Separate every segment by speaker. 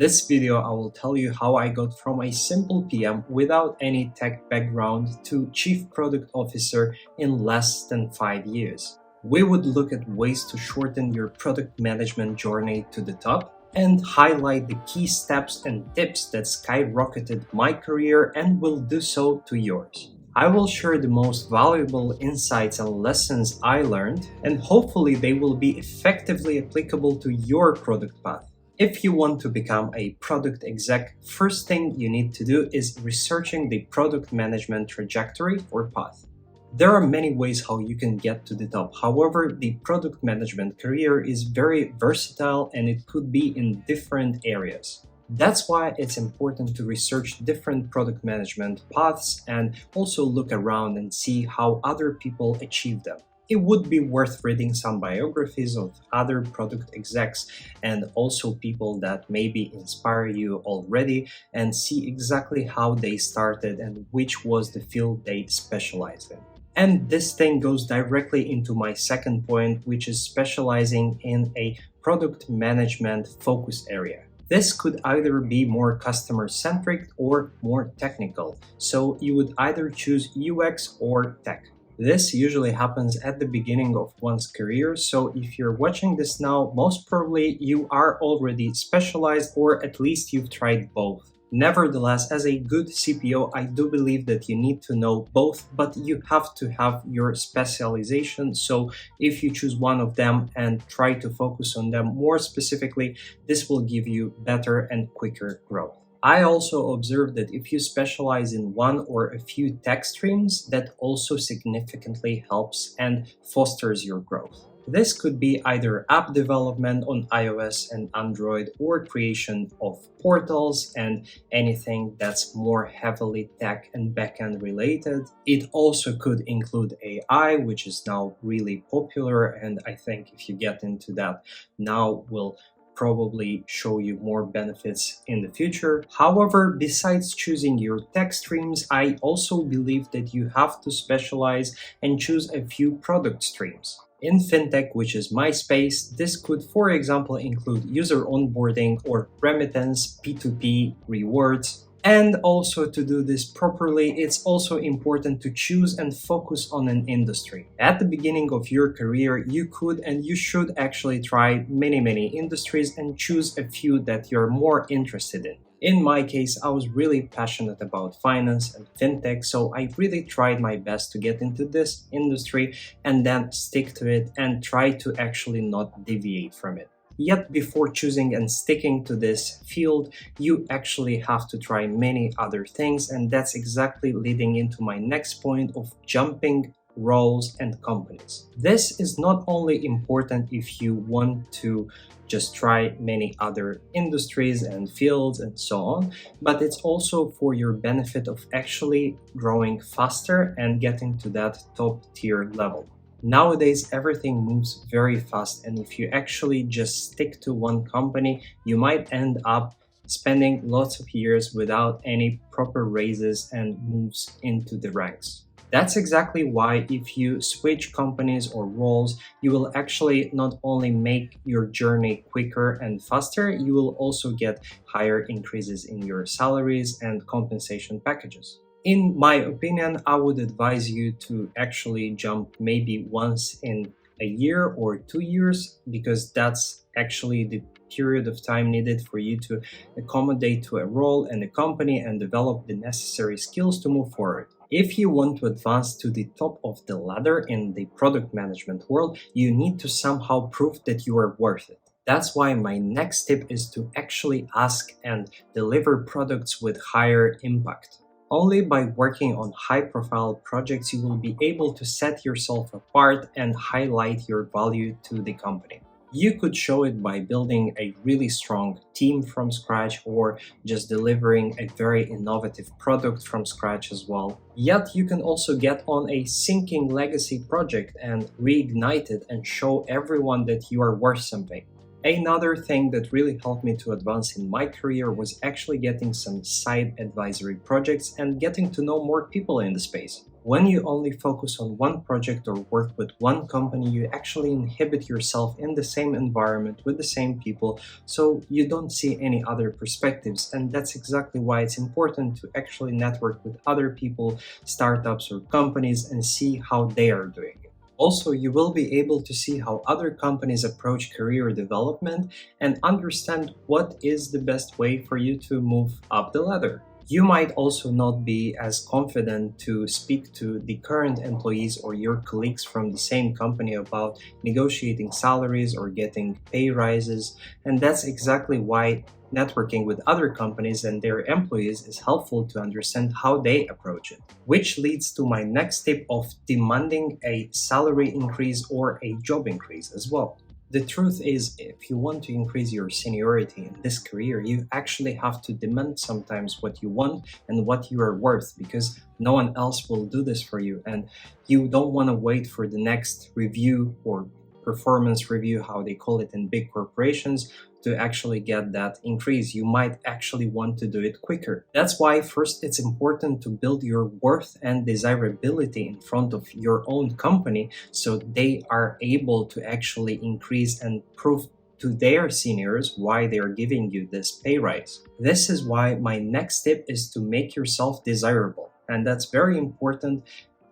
Speaker 1: this video, I will tell you how I got from a simple PM without any tech background to Chief Product Officer in less than 5 years. We would look at ways to shorten your product management journey to the top and highlight the key steps and tips that skyrocketed my career and will do so to yours. I will share the most valuable insights and lessons I learned, and hopefully they will be effectively applicable to your product path. If you want to become a product exec, first thing you need to do is researching the product management trajectory or path. There are many ways how you can get to the top. However, the product management career is very versatile and it could be in different areas. That's why it's important to research different product management paths and also look around and see how other people achieve them. It would be worth reading some biographies of other product execs and also people that maybe inspire you already and see exactly how they started and which was the field they specialized in. And this thing goes directly into my second point, which is specializing in a product management focus area. This could either be more customer-centric or more technical, so you would either choose UX or tech. This usually happens at the beginning of one's career, so if you're watching this now, most probably you are already specialized or at least you've tried both. Nevertheless, as a good CPO, I do believe that you need to know both, but you have to have your specialization. So if you choose one of them and try to focus on them more specifically, this will give you better and quicker growth. I also observed that if you specialize in one or a few tech streams, that also significantly helps and fosters your growth. This could be either app development on iOS and Android or creation of portals and anything that's more heavily tech and backend related. It also could include AI, which is now really popular, and I think if you get into that now will probably show you more benefits in the future. However, besides choosing your tech streams, I also believe that you have to specialize and choose a few product streams. In FinTech, which is my space, this could, for example, include user onboarding or remittance, P2P, rewards. And also to do this properly, it's also important to choose and focus on an industry. At the beginning of your career, you could and you should actually try many industries and choose a few that you're more interested in. In my case, I was really passionate about finance and fintech, so I really tried my best to get into this industry and then stick to it and try to actually not deviate from it. Yet before choosing and sticking to this field, you actually have to try many other things, and that's exactly leading into my next point of jumping roles and companies. This is not only important if you want to just try many other industries and fields and so on, but it's also for your benefit of actually growing faster and getting to that top tier level. Nowadays, everything moves very fast, and if you actually just stick to one company, you might end up spending lots of years without any proper raises and moves into the ranks. That's exactly why if you switch companies or roles, you will actually not only make your journey quicker and faster, you will also get higher increases in your salaries and compensation packages. In my opinion, I would advise you to actually jump maybe once in a year or 2 years, because that's actually the period of time needed for you to accommodate to a role and a company and develop the necessary skills to move forward. If you want to advance to the top of the ladder in the product management world, you need to somehow prove that you are worth it. That's why my next tip is to actually ask and deliver products with higher impact. Only by working on high-profile projects you will be able to set yourself apart and highlight your value to the company. You could show it by building a really strong team from scratch or just delivering a very innovative product from scratch as well. Yet you can also get on a sinking legacy project and reignite it and show everyone that you are worth something. Another thing that really helped me to advance in my career was actually getting some side advisory projects and getting to know more people in the space. When you only focus on one project or work with one company, you actually inhibit yourself in the same environment with the same people, so you don't see any other perspectives. And that's exactly why it's important to actually network with other people, startups, or companies and see how they are doing it. Also, you will be able to see how other companies approach career development and understand what is the best way for you to move up the ladder. You might also not be as confident to speak to the current employees or your colleagues from the same company about negotiating salaries or getting pay rises, and that's exactly why networking with other companies and their employees is helpful to understand how they approach it. Which leads to my next tip of demanding a salary increase or a job increase as well. The truth is, if you want to increase your seniority in this career, you actually have to demand sometimes what you want and what you are worth, because no one else will do this for you. And you don't want to wait for the next review or performance review, how they call it in big corporations, to actually get that increase. You might actually want to do it quicker. That's why first it's important to build your worth and desirability in front of your own company, so they are able to actually increase and prove to their seniors why they are giving you this pay rise. This is why my next tip is to make yourself desirable. And that's very important,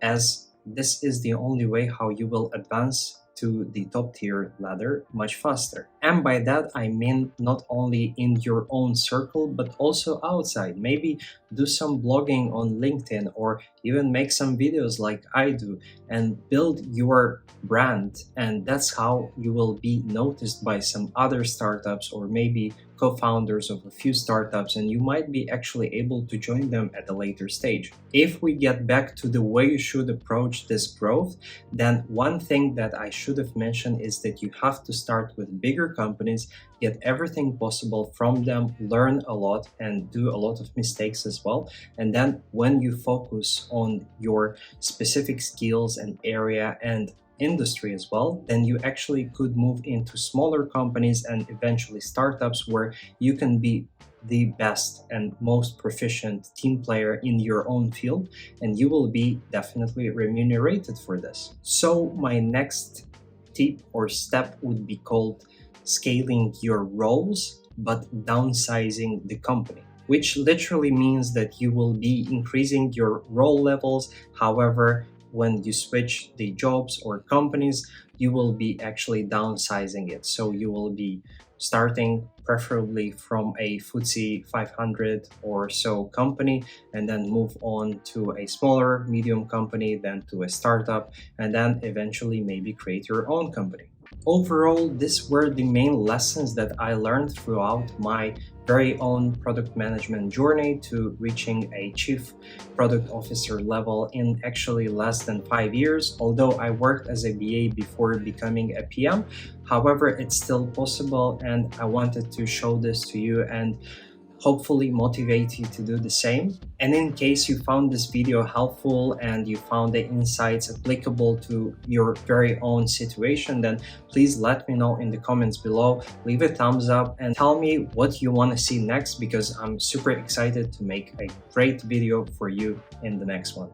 Speaker 1: as this is the only way how you will advance to the top tier ladder much faster. And by that I mean not only in your own circle but also outside. Maybe do some blogging on LinkedIn or even make some videos like I do and build your brand, and that's how you will be noticed by some other startups or maybe co-founders of a few startups, and you might be actually able to join them at a later stage. If we get back to the way you should approach this growth, then one thing that I should have mentioned is that you have to start with bigger companies, get everything possible from them, learn a lot and do a lot of mistakes as well. And then when you focus on your specific skills and area and industry as well, then you actually could move into smaller companies and eventually startups where you can be the best and most proficient team player in your own field, and you will be definitely remunerated for this. So my next tip or step would be called scaling your roles but downsizing the company, which literally means that you will be increasing your role levels. However, when you switch the jobs or companies, you will be actually downsizing it. So you will be starting preferably from a FTSE 500 or so company, and then move on to a smaller, medium company, then to a startup, and then eventually maybe create your own company. Overall, these were the main lessons that I learned throughout my very own product management journey to reaching a chief product officer level in actually less than 5 years. Although I worked as a BA before becoming a PM, however, it's still possible, and I wanted to show this to you and hopefully motivate you to do the same. And in case you found this video helpful and you found the insights applicable to your very own situation, then please let me know in the comments below. Leave a thumbs up and tell me what you want to see next, because I'm super excited to make a great video for you in the next one.